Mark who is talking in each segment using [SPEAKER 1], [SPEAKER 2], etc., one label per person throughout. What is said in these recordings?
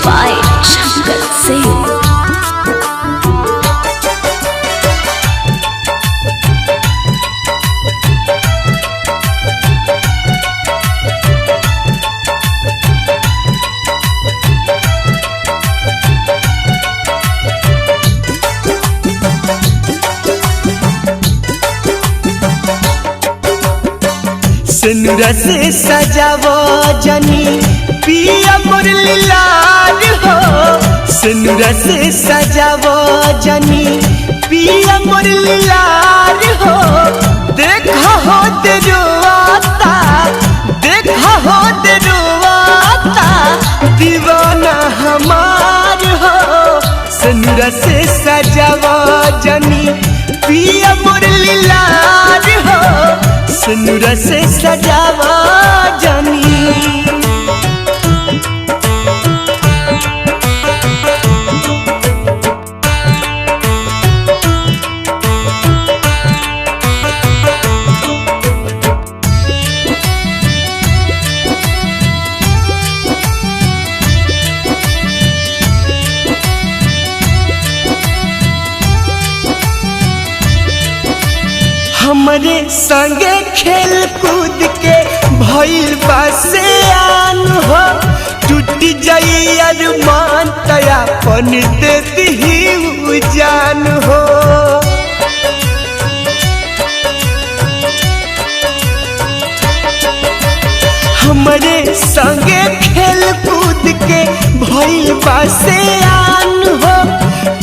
[SPEAKER 1] by Shankar Singh.
[SPEAKER 2] सिनुरा से सजावो जनी पिया मुरली लाल हो। सिनुरा से सजावो जनी पिया मुरली लाल हो। देखा हो तेरुआता, देखा हो तेरुआता दीवाना हमार हो। सिनुरा से सजावो जनी पिया मुरली लाल हो। सिनुरा से सजावा जानी। हमरे संगे खेल कूद के भइल बासे आन हो। टूट जाई अरमान तया पन देती ही जान हो। हमरे संगे खेल कूद के भइल बासे आन हो।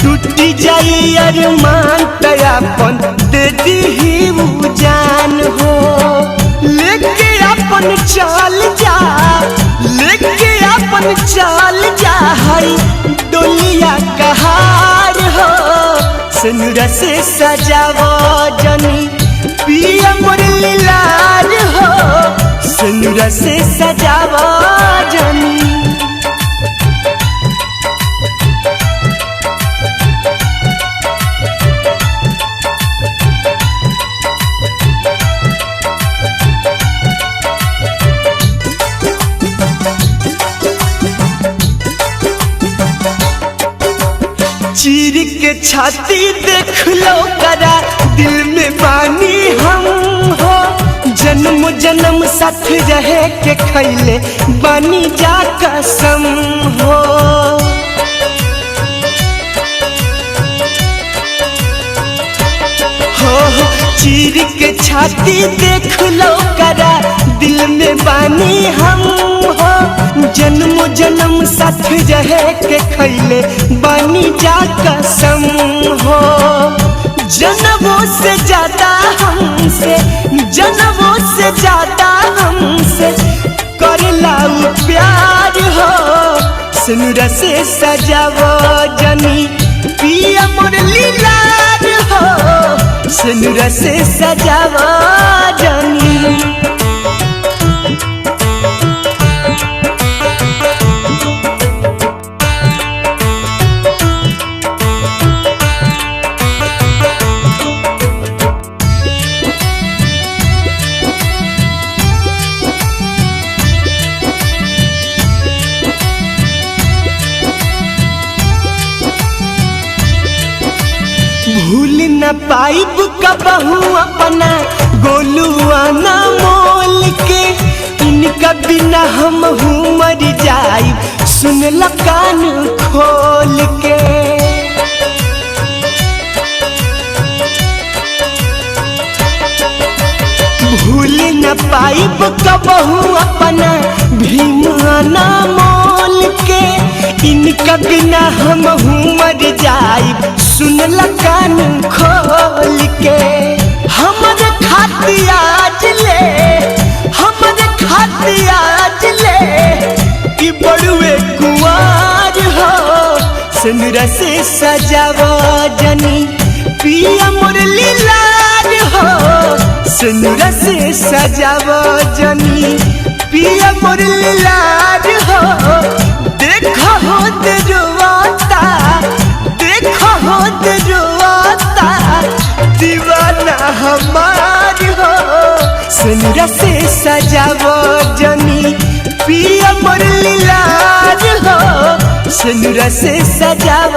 [SPEAKER 2] टूट जाई अरमान तया पन देती ही जान हो। लेके अपन चाल जा, लेके अपन चाल जा हई डोलिया कहार हो। सिनुरा से सजावो जनी पिया मुरली लाल हो। सिनुरा से सजावो जनी। चीर के छाती देख लो करा दिल में बानी हम हो। जन्म जन्म साथ रहे के खैले बानी जा कसम हो। हो चीर के छाती देख लो करा दिल में बानी हम हो। जन्म जन्म साथ रहे के खैले बानी जा कसम हो। जन्मों से ज्यादा हमसे, जन्मों से ज्यादा हमसे करला प्यार हो। सिनुरा से सजावो जनी पिया मुरली लाल हो। सिनुरा से सजावो जनी। भूल न पाइब कबहू अपना गोलुआ ना मोल के। इनका बिना हम मर जाइब सुन ल कान खोल के। भूल न पाइब कबहू अपना भीमा ना मोल के। इनका बिना हम मर जाइब सुन ल कान खोल के। हमर खाती आज ले, हमर खाती आज ले कि बड़ुए कुंवार हो। सिनुरा से सजावो जनी पिया मुरली लाल हो। सिनुरा से सजावो जनी पिया मुरली लाल हो। देखा हो तेरुआता, देखा हो तेरुआता दीवाना हमार हो। सिनुरा से सजावो जनी पिया मुरली लाल हो। सिनुरा से सजाव